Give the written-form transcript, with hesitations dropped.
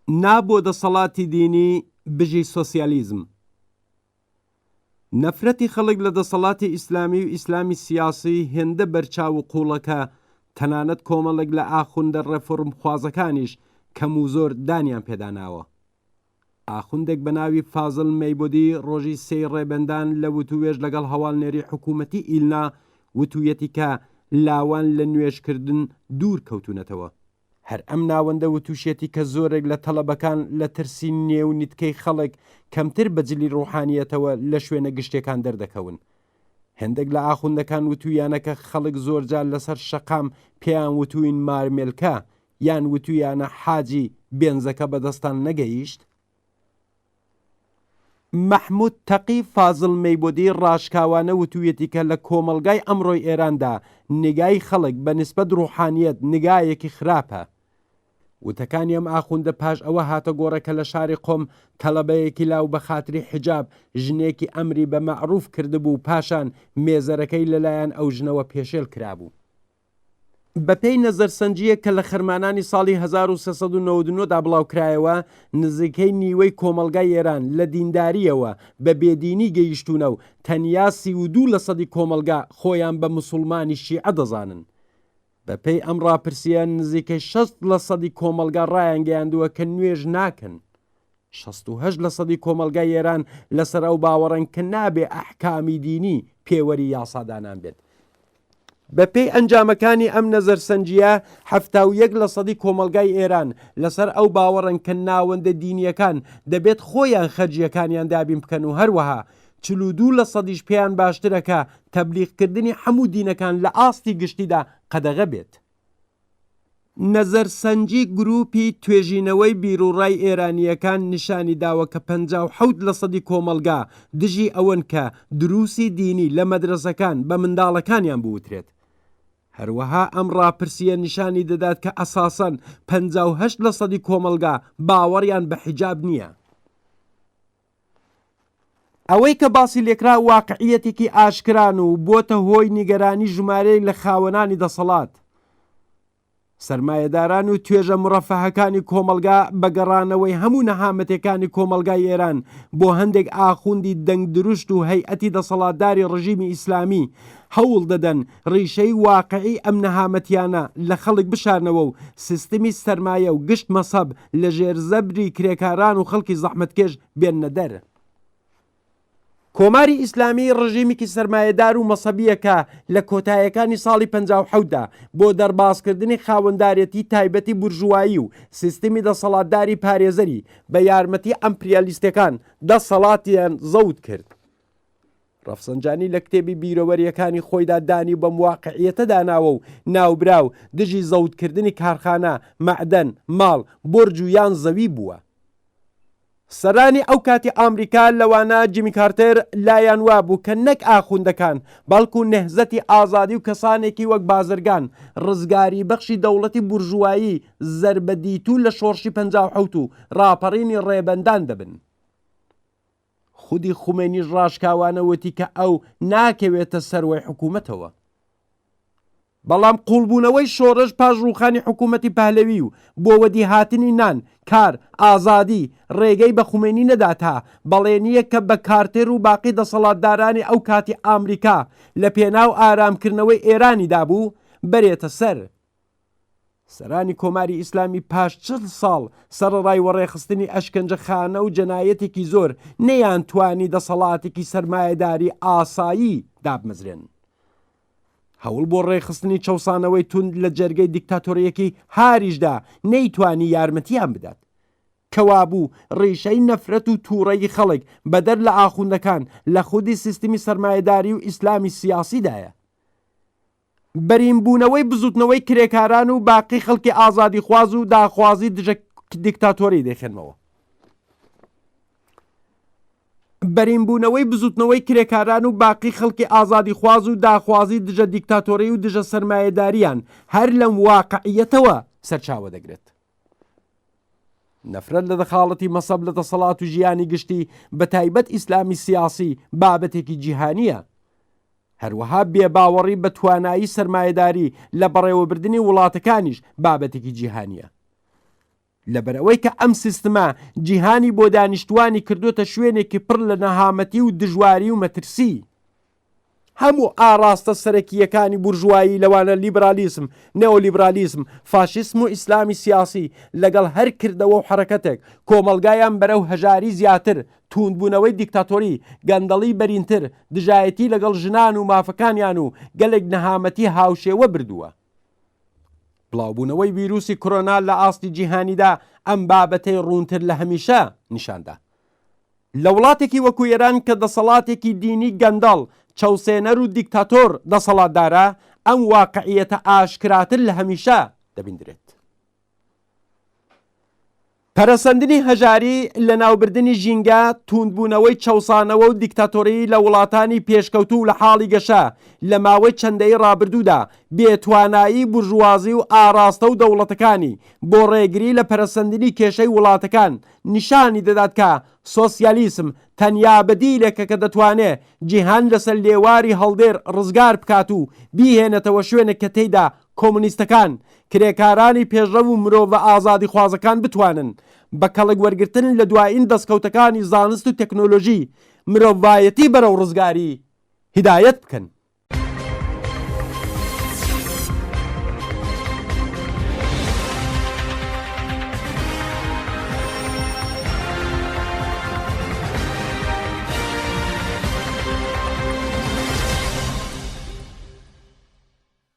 نابۆ دەسەڵاتی دینی بژی سۆسیالیزم. نەفرەتی خەڵک لە دەسەڵاتی ئیسلامی و ئیسلامی سیاسی هێندە بەرچاو و قوڵەکە تەنانەت کۆمەڵێک لە ئاخوندە ڕێفۆرم خوازەکانیش کەم و زۆر دانیان پێداناوە. ئاخوندێک بە ناوی فازڵ مەیبۆدی ڕۆژی سێی ڕێبەندان لە وتوێژ لەگەڵ هەواڵنێری حکوومەتی ئیلنا وتویەتی کە لاوان لە نوێژکردن دوور کەوتونەتەوە. هەر ئەم ناوەندە وتوشێتی کە زۆرێک لە تەڵەبەکان لە ترسی نێو نیتکەی خەڵک کەمتر بەجلی ڕوحانیەتەوە لە شوێنە گشتەکان دەردەکەون. هەندێک لە ئاخوندەکان وتویانەکە خەڵک زۆرجار لەسەر شەقام پێیان وتوین مارمێلکە یان وتویانە حاجی بێنزەکە بەدەستان نەگەیشت. مەحموود تەقی فازڵ مەیبۆدی ڕاشکاوانە وتویەتی کە لە کۆمەلگای ئەمڕۆی ئێراندا نگای خەڵک بە نسبەت ڕوحانیەت نگایەکی خراپە. وتەکانی ئەم ئاخوندە پاش ئەوە هاتە گۆڕەکە لە شاری قۆم تەڵەبەیەکی لاو بە خاتری حجاب ژنێکی ئەمری بە مەعروف کردبوو پاشان مێزەرەکەی لەلایەن ئەو ژنەوە پێشێل کرابوو. بەپێی نەزەرسەنجیە کە لە خەرمانانی ساڵی 1399دا بڵاوکرایەوە نزیکەی نیوەی کۆمەلگای ئێران لە دینداریەوە بە بێدینی گەیشتونە و تەنیا 32% کۆمەلگا خۆیان بە مسلمانی شیعە دەزانن. بەپێی ئەم ڕاپرسیە نزیکەی 6% کۆمەلگا ڕایان گەیاندووە کە نوێژ ناکەن. 68% کۆمەلگای ئێران لەسەر ئەو باوەڕن کە نابێ ئەحکامی دینی پێوەری یاسادانان بێت. بەپێی ئەنجامەکانی ئەم نەزەرسەنجیە 71% کۆمەلگای ئێران لەسەر ئەو باوەڕن کە ناوەندە دینیەکان دەبێت خۆیان خەرجیەکانیان دابین بکەن و هەروەها 42% پێیان باشترەکە تەبلیغکردنی هەموو دینەکان لە ئاستی گشتیدا قەدەغە بێت. نەزەرسەنجی گروپی توێژینەوەی بیرروڕای ئێرانیەکان نیشانی داوە کە 57% کۆمەلگا دژی ئەوەن کە دروسی دینی لە مەدرسەکان بە منداڵەکانیان بوترێت. هەروەها ئەم ڕاپرسیە نیشانی دەدات کە ئەساسەن 58% کۆمەلگا باوەڕیان بە حیجاب نییە. ئەوەی کە باسی لێکرا واقعیەتێکی ئاشکران و بۆتە هۆی نیگەرانی ژمارەی لە خاوەنانی دەسەڵات. سەرمایەداران و توێژە مڕەفەهەکانی کۆمەلگا بەگەڕانەوەی هەموو نەهامەتەکانی کۆمەلگای ئێران بۆ هەندێک ئاخوندی دەنگ دروشت و هەیئەتی دەسەڵاتداری ڕژیمی ئیسلامی هەوڵ دەدەن ڕیشەی واقعی ئەم نەهامەتیانە لە خەڵک بشارنەوە و سیستمی سەرمایە و گشت مەسەب لە ژێرزەبری کرێکاران و خەڵکی زەحمەتکێش بێننە دەر. کۆماری ئیسلامی ڕژیمێکی سەرمایەدار و مەسەبیەکە لە کۆتاییەکانی ساڵی 57دا بۆ دەرباسکردنی خاوەندارەتی تایبەتی بورژوایی و سیستمی دەسەڵاتداری پارێزەری بە یارمەتی ئەمپریالیستەکان دەسەڵاتیان زەوت کرد. ڕەفسەنجانی لە کتێبی بیرەوەریەکانی خۆیدا دانی بەم واقعیەتە داناوە و ناوبراو دژی زەوتکردنی کارخانە، مەعدەن، ماڵ، بۆرج و یان زەوی بووە. سەرانی ئەو کاتی ئامریکا لەوانە جیمی کارتر لایەن وابوو کە نەک ئاخوندەکان بەڵکو نەهزەتی ئازادی و کەسانێکی وەک بازرگان ڕزگاری بەخشی دەوڵەتی بورژوایی زەربەدیتوو لە شۆڕشی 57 و ڕاپەڕینی ڕێبەندان دەبن. خودی خومێنیش ڕاشکاوانەوەتی کە ئەو ناکەوێتە سەروەی حکوومەتەوە. بەڵام قوڵبوونەوەی شۆڕش پاش ڕووخانی حکوومەتی پەهلەوی و بۆ وەدی هاتنی نان، کار، ئازادی ڕێگەی بە خومێنی نەداتا بەڵێنیە کە بە کارتێر و باقی دەسەڵاتدارانی ئەو کاتی ئامریکا لە پێناو ئارامکردنەوەی ئێرانیدا بوو بەرێتە سەر. سەرانی کۆماری ئیسلامی پاش 40 ساڵ سەرڕای وەڕێخستنی ئەشکەنجەخانە و جەنایەتێکی زۆر نەیان توانی دەسەڵاتێکی سەرمایەداری ئاسایی دابمەزرێن. هەوڵ بۆ ڕێخستنی چەوسانەوەی توند لە جەرگەی دیکتاتۆریەکی هاریشدا نەیتوانی یارمەتیان بدات. کەوابوو ڕیشەی نەفرەت و تووڕەی خەڵک بەدەر لە ئاخوندەکان لە خودی سیستمی سەرمایەداری و ئیسلامی سیاسیدایە. بەرینبوونەوەی بزوتنەوەی کرێکاران و باقی خەڵکی ئازادی خواز و داخوازی دژە دیکتاتۆری دەخێنەوە. بەرینبوونەوەی بزوتنەوەی کرێکاران و باقی خەڵکی ئازادی خواز و داخوازی دژە دیکتاتۆری و دژە سەرمایەداریان هەر لەم واقعیەتەوە سەرچاوە دەگرێت. نەفرەت لە دەخاڵەتی مەسەب لە دەسەڵات و ژیانی گشتی بە تایبەت ئیسلامی سیاسی بابەتێکی جیهانیە. هەروەها بێباوەڕی بە توانایی سەرمایەداری لە بەڕێوەبردننی وڵاتەکانیش بابەتێکی جیهانیە. لەبەرەوەی کە ئەم سیستمە جیهانی بۆ دانیشتوانی کردوتە شوێنێکی پڕ لە نەهامەتی و دژواری و مەترسی. هەموو ئاڕاستە سەرەکیەکانی بورژوایی لەوانە لیبرالیسم، نێۆلیبرالیسم، فاشیسم و ئیسلامی سیاسی لەگەڵ هەر کردەوە و حرەکەتێک کۆمەلگایان بەرەو هەژاری زیاتر، توندبوونەوەی دیکتاتۆری، گەندەڵی بەرینتر، دژایەتی لەگەڵ ژنان و مافەکانیان و گەلێک نەهامەتی هاوشێوە بردووە. بڵاوبوونەوەی ڤیرۆسی کۆرۆنا لە ئاستی جیهانیدا ئەم بابەتەی ڕوونتر لە هەمیشە نیشاندا. لە وڵاتێکی وەکو ئێران کە دەسەڵاتێکی دینی گەندەڵ، چەوسێنەر و دیکتاتۆر دەسەڵاتدارە، ئەم واقعیەتە ئاشکراتر لە هەمیشە دەبیندرێت. پەرەسەندنی هەژاری لە ناوبردنی ژینگە، توندبوونەوەی چەوسانەوە و دیکتاتۆری لە وڵاتانی پێشکەوتوو لە حاڵی گەشە لە ماوەی چەندەی ڕابردوودا بێتوانایی بورژوازی و ئاراستە و دەوڵەتەکانی بۆ ڕێگری لە پەرەسەندنی کێشەی وڵاتەکان نیشانی دەدات کە سۆسیالیسم تەنیا بەدیلێکە کە دەتوانێت جیهان لەسەر لێواری هەڵدێر ڕزگار بکات و بیهێنێتەوە شوێنێک کە تێیدا کۆمونیستەکان، کرێکارانی پێشڕەو و مرۆڤ ئازادی خوازەکان بتوانن بە کەڵک وەرگرتن لە دوایین دەستکەوتەکانی زانست و تەکنۆلۆژی مرۆڤایەتی بەرەو ڕزگاری هیدایەت بکەن.